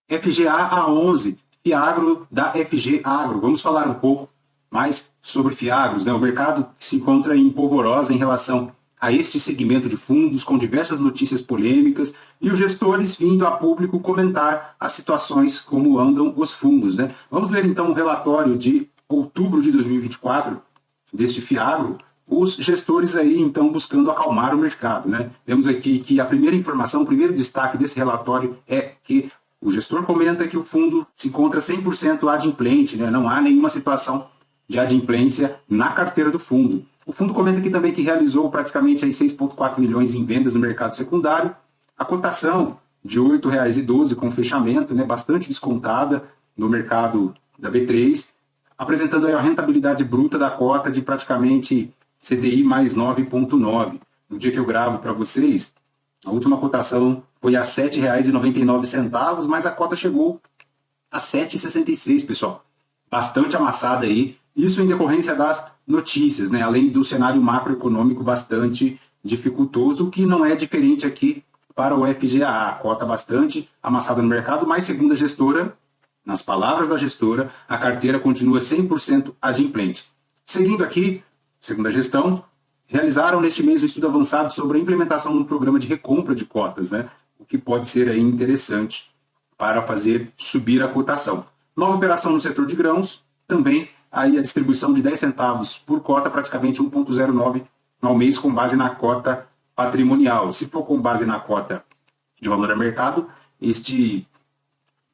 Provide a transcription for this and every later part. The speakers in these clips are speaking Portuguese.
FGA-A11, Fiagro da FG Agro. Vamos falar um pouco mais sobre Fiagros, né? O mercado se encontra em polvorosa em relação a este segmento de fundos, com diversas notícias polêmicas, e os gestores vindo a público comentar as situações como andam os fundos, né? Vamos ler então o relatório de outubro de 2024 deste Fiagro, os gestores aí então buscando acalmar o mercado, né? Vemos aqui que a primeira informação, o primeiro destaque desse relatório é que o gestor comenta que o fundo se encontra 100% adimplente, né? Não há nenhuma situação de adimplência na carteira do fundo. O fundo comenta aqui também que realizou praticamente 6,4 milhões em vendas no mercado secundário. A cotação de R$ 8,12 com fechamento, né, bastante descontada no mercado da B3, apresentando aí a rentabilidade bruta da cota de praticamente CDI mais 9,9. No dia que eu gravo para vocês, a última cotação foi a R$ 7,99, mas a cota chegou a R$ 7,66, pessoal. Bastante amassada aí. Isso em decorrência das notícias, né? Além do cenário macroeconômico bastante dificultoso, o que não é diferente aqui para o FGA. A cota bastante amassada no mercado, mas segundo a gestora, nas palavras da gestora, a carteira continua 100% adimplente. Seguindo aqui, segundo a gestão, realizaram neste mês um estudo avançado sobre a implementação de um programa de recompra de cotas, né? O que pode ser aí interessante para fazer subir a cotação. Nova operação no setor de grãos, também aí a distribuição de 10 centavos por cota, praticamente 1,09 ao mês, com base na cota patrimonial. Se for com base na cota de valor a mercado, este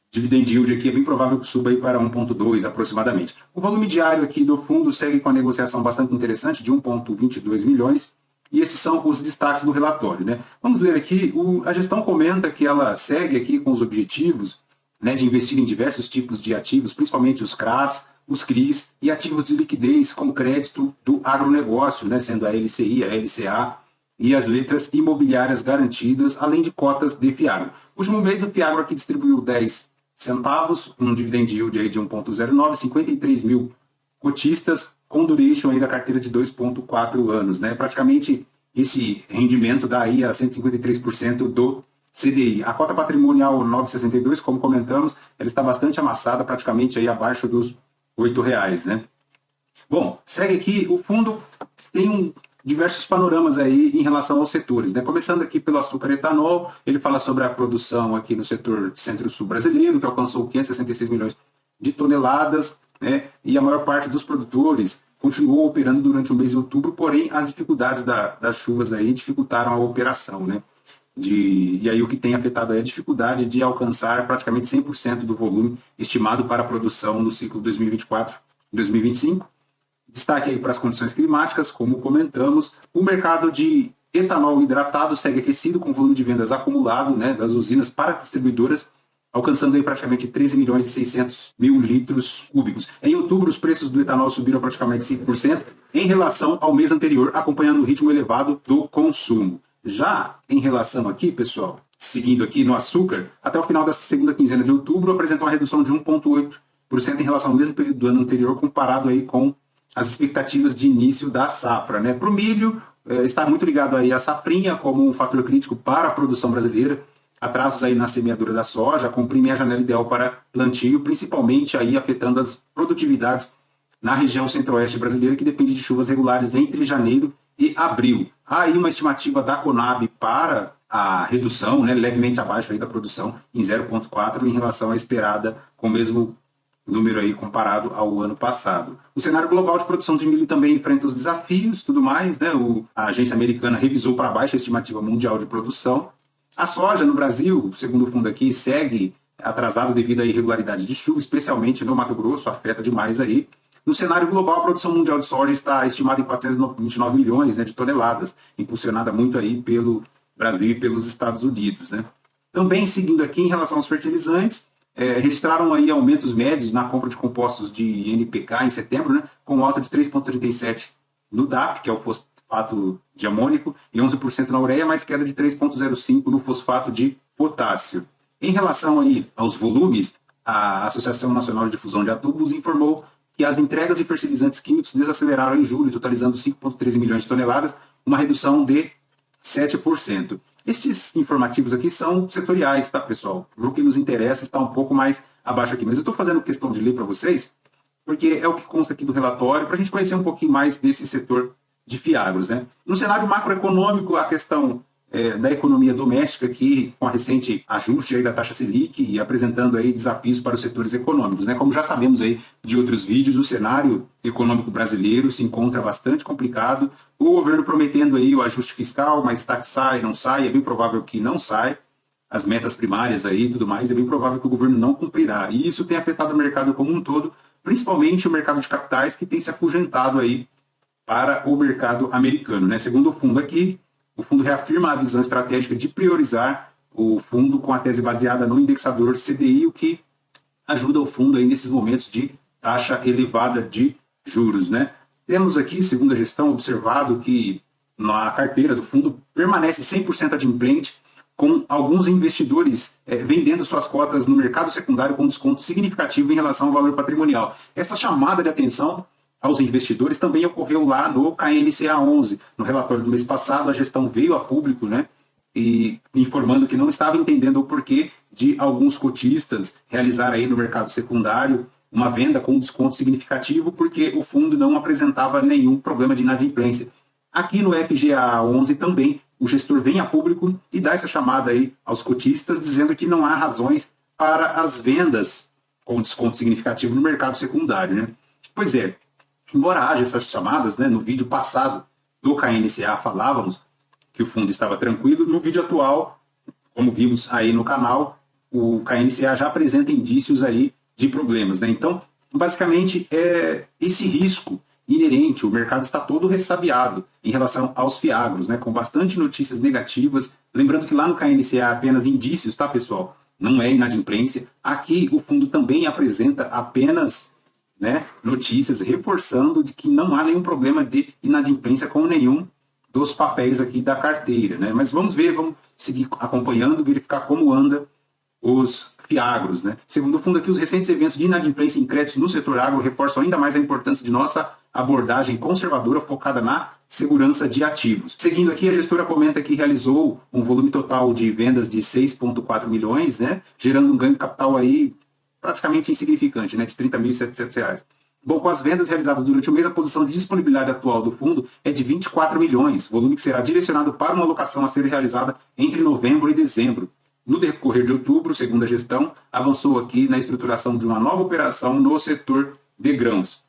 dividend yield aqui é bem provável que suba aí para 1,2 aproximadamente. O volume diário aqui do fundo segue com a negociação bastante interessante de 1,22 milhões, e estes são os destaques do relatório, né? Vamos ler aqui, a gestão comenta que ela segue aqui com os objetivos, né, de investir em diversos tipos de ativos, principalmente os CRAs, os CRIs e ativos de liquidez com crédito do agronegócio, né, sendo a LCI, a LCA e as letras imobiliárias garantidas, além de cotas de Fiagro. No último mês, o Fiagro aqui distribuiu 10 centavos, um dividend yield aí de 1,09, 53 mil cotistas, com duration aí da carteira de 2,4 anos. Né? Praticamente esse rendimento dá aí a 153% do CDI. A cota patrimonial 9,62, como comentamos, ela está bastante amassada, praticamente aí abaixo dos R$ 8,00, né? Bom, segue aqui, o fundo tem diversos panoramas aí em relação aos setores, né? Começando aqui pelo açúcar etanol, ele fala sobre a produção aqui no setor centro-sul brasileiro, que alcançou 566 milhões de toneladas, né? E a maior parte dos produtores continuou operando durante o mês de outubro, porém as dificuldades das chuvas aí dificultaram a operação, né? E aí o que tem afetado é a dificuldade de alcançar praticamente 100% do volume estimado para a produção no ciclo 2024-2025. Destaque aí para as condições climáticas, como comentamos. O mercado de etanol hidratado segue aquecido, com volume de vendas acumulado, né, das usinas para as distribuidoras, alcançando aí praticamente 13 milhões e 600 mil litros cúbicos. Em outubro, os preços do etanol subiram praticamente 5% em relação ao mês anterior, acompanhando o ritmo elevado do consumo. Já em relação aqui, pessoal, seguindo aqui no açúcar, até o final da segunda quinzena de outubro, apresentou uma redução de 1,8% em relação ao mesmo período do ano anterior, comparado aí com as expectativas de início da safra, né? Para o milho, está muito ligado aí à safrinha como um fator crítico para a produção brasileira. Atrasos aí na semeadura da soja comprimem a janela ideal para plantio, principalmente aí afetando as produtividades na região centro-oeste brasileira, que depende de chuvas regulares entre janeiro e abril. Há aí uma estimativa da Conab para a redução, né, levemente abaixo aí da produção, em 0,4 em relação à esperada, com o mesmo número aí comparado ao ano passado. O cenário global de produção de milho também enfrenta os desafios, tudo mais, né? A agência americana revisou para baixo a estimativa mundial de produção. A soja no Brasil, segundo o fundo aqui, segue atrasado devido à irregularidade de chuva, especialmente no Mato Grosso, afeta demais aí. No cenário global, a produção mundial de soja está estimada em 429 milhões, né, de toneladas, impulsionada muito aí pelo Brasil e pelos Estados Unidos, né? Também, seguindo aqui, em relação aos fertilizantes, registraram aí aumentos médios na compra de compostos de NPK em setembro, né, com alta de 3,37% no DAP, que é o fosfato de amônico, e 11% na ureia, mais queda de 3,05% no fosfato de potássio. Em relação aí aos volumes, a Associação Nacional de Difusão de Adubos informou que as entregas de fertilizantes químicos desaceleraram em julho, totalizando 5,13 milhões de toneladas, uma redução de 7%. Estes informativos aqui são setoriais, tá, pessoal? O que nos interessa está um pouco mais abaixo aqui, mas eu estou fazendo questão de ler para vocês, porque é o que consta aqui do relatório, para a gente conhecer um pouquinho mais desse setor de Fiagros, né? No cenário macroeconômico, a questão da economia doméstica, que com a recente ajuste aí da taxa Selic e apresentando aí desafios para os setores econômicos, né? Como já sabemos aí de outros vídeos, o cenário econômico brasileiro se encontra bastante complicado. O governo prometendo aí o ajuste fiscal, mas está que sai, não sai, é bem provável que não sai. As metas primárias aí e tudo mais, é bem provável que o governo não cumprirá. E isso tem afetado o mercado como um todo, principalmente o mercado de capitais, que tem se afugentado aí para o mercado americano, né? Segundo o fundo aqui, o fundo reafirma a visão estratégica de priorizar o fundo com a tese baseada no indexador CDI, o que ajuda o fundo aí nesses momentos de taxa elevada de juros, né? Temos aqui, segundo a gestão, observado que na carteira do fundo permanece 100% adimplente, com alguns investidores vendendo suas cotas no mercado secundário com desconto significativo em relação ao valor patrimonial. Essa chamada de atenção aos investidores também ocorreu lá no KNCA 11. No relatório do mês passado, a gestão veio a público, né, e informando que não estava entendendo o porquê de alguns cotistas realizar aí no mercado secundário uma venda com desconto significativo, porque o fundo não apresentava nenhum problema de inadimplência. Aqui no FGA 11 também, o gestor vem a público e dá essa chamada aí aos cotistas, dizendo que não há razões para as vendas com desconto significativo no mercado secundário, né? Pois é, embora haja essas chamadas, né, no vídeo passado do KNCA falávamos que o fundo estava tranquilo, no vídeo atual, como vimos aí no canal, o KNCA já apresenta indícios aí de problemas, né? Então, basicamente, é esse risco inerente, o mercado está todo ressabiado em relação aos Fiagros, né, com bastante notícias negativas. Lembrando que lá no KNCA apenas indícios, tá, pessoal? Não é inadimplência. Aqui o fundo também apresenta apenas, né, notícias reforçando de que não há nenhum problema de inadimplência com nenhum dos papéis aqui da carteira, né? Mas vamos ver, vamos seguir acompanhando, verificar como anda os Fiagros, né? Segundo o fundo aqui, os recentes eventos de inadimplência em créditos no setor agro reforçam ainda mais a importância de nossa abordagem conservadora focada na segurança de ativos. Seguindo aqui, a gestora comenta que realizou um volume total de vendas de 6,4 milhões, né, gerando um ganho de capital aí praticamente insignificante, né, de R$ 30.700. Bom, com as vendas realizadas durante o mês, a posição de disponibilidade atual do fundo é de 24 milhões, volume que será direcionado para uma alocação a ser realizada entre novembro e dezembro. No decorrer de outubro, segundo a gestão, avançou aqui na estruturação de uma nova operação no setor de grãos.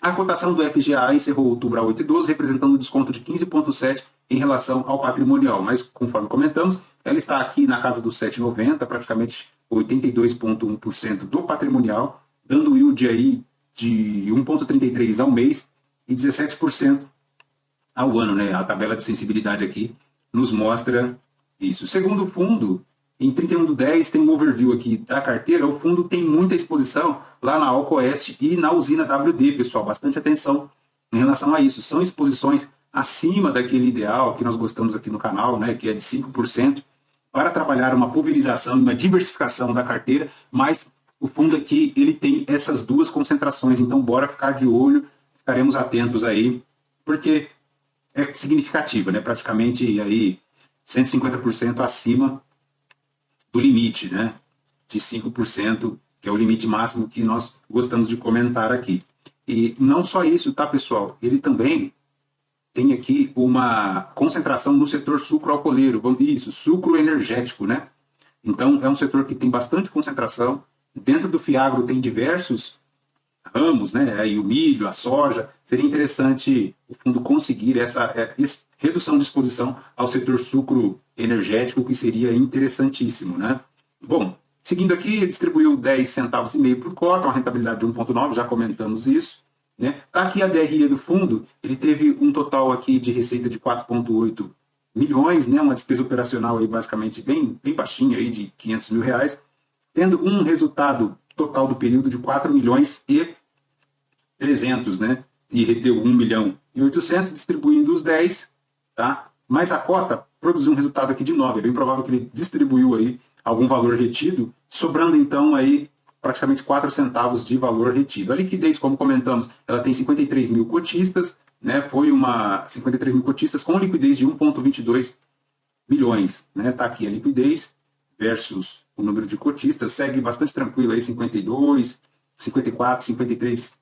A cotação do FGA encerrou outubro a 8,12, representando um desconto de 15,7% em relação ao patrimonial. Mas, conforme comentamos, ela está aqui na casa dos 7,90, praticamente 82,1% do patrimonial, dando yield aí de 1,33% ao mês e 17% ao ano, né? A tabela de sensibilidade aqui nos mostra isso. Segundo o fundo, em 31/10 tem um overview aqui da carteira. O fundo tem muita exposição lá na Alcoeste e na usina WD, pessoal. Bastante atenção em relação a isso. São exposições acima daquele ideal que nós gostamos aqui no canal, né, que é de 5%, para trabalhar uma pulverização e uma diversificação da carteira, mas o fundo aqui ele tem essas duas concentrações. Então, bora ficar de olho, ficaremos atentos aí, porque é significativa, né? Praticamente aí 150% acima do limite, né, de 5%, que é o limite máximo que nós gostamos de comentar aqui. E não só isso, tá, pessoal? Ele também tem aqui uma concentração no setor sucroalcooleiro, isso, sucro energético, né? Então, é um setor que tem bastante concentração. Dentro do Fiagro tem diversos ramos, né? Aí o milho, a soja. Seria interessante o fundo conseguir essa redução de exposição ao setor sucro energético, que seria interessantíssimo, né? Bom, seguindo aqui, distribuiu 10 centavos e meio por cota, uma rentabilidade de 1,9, já comentamos isso, né? Aqui a DRE do fundo, ele teve um total aqui de receita de 4,8 milhões, né? Uma despesa operacional aí basicamente bem baixinha aí de R$500 mil, tendo um resultado total do período de 4 milhões e 300, né? E reteu 1 milhão e 800, distribuindo os 10, tá? Mas a cota produziu um resultado aqui de 9. É bem provável que ele distribuiu aí algum valor retido, sobrando então aí praticamente 4 centavos de valor retido. A liquidez, como comentamos, ela tem 53 mil cotistas, né? Foi 53 mil cotistas com liquidez de 1,22 milhões, né? Tá aqui a liquidez versus o número de cotistas, segue bastante tranquilo aí, 52, 54, 53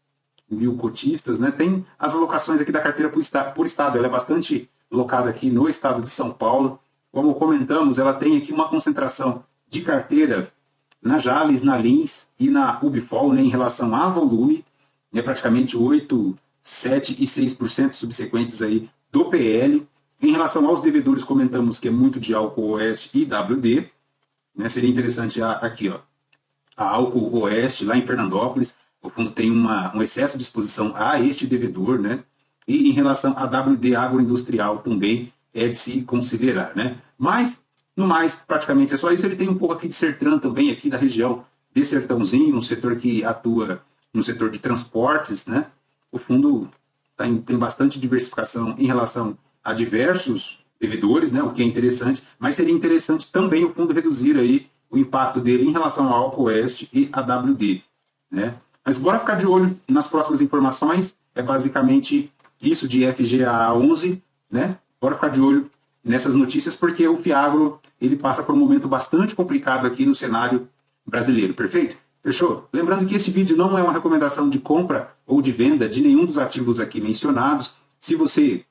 mil cotistas, né? Tem as alocações aqui da carteira por estado, ela é bastante locada aqui no estado de São Paulo. Como comentamos, ela tem aqui uma concentração de carteira na Jales, na Lins e na Ubifol, né, em relação a volume, né, praticamente 8, 7 e 6% subsequentes aí do PL. Em relação aos devedores, comentamos que é muito de Álcool Oeste e WD. Né, seria interessante aqui, ó, a Álcool Oeste, lá em Fernandópolis, o fundo tem um excesso de exposição a este devedor, né? E em relação a WD Agroindustrial também é de se considerar, né? Mas, no mais, praticamente é só isso. Ele tem um pouco aqui de Sertran também, aqui da região de Sertãozinho, um setor que atua no setor de transportes, né? O fundo tem bastante diversificação em relação a diversos devedores, né? O que é interessante, mas seria interessante também o fundo reduzir aí o impacto dele em relação ao Álcool Oeste e a WD, né? Mas bora ficar de olho nas próximas informações. É basicamente isso de FGAA 11, né? Bora ficar de olho nessas notícias, porque o Fiagro ele passa por um momento bastante complicado aqui no cenário brasileiro, perfeito? Fechou? Lembrando que esse vídeo não é uma recomendação de compra ou de venda de nenhum dos ativos aqui mencionados. Se você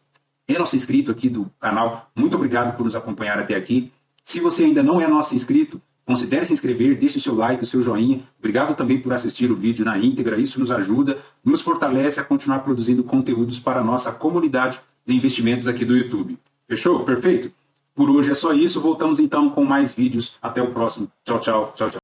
é nosso inscrito aqui do canal, muito obrigado por nos acompanhar até aqui. Se você ainda não é nosso inscrito, considere se inscrever, deixe o seu like, o seu joinha. Obrigado também por assistir o vídeo na íntegra, isso nos ajuda, nos fortalece a continuar produzindo conteúdos para a nossa comunidade de investimentos aqui do YouTube. Fechou? Perfeito? Por hoje é só isso, voltamos então com mais vídeos. Até o próximo. Tchau, tchau, tchau, tchau.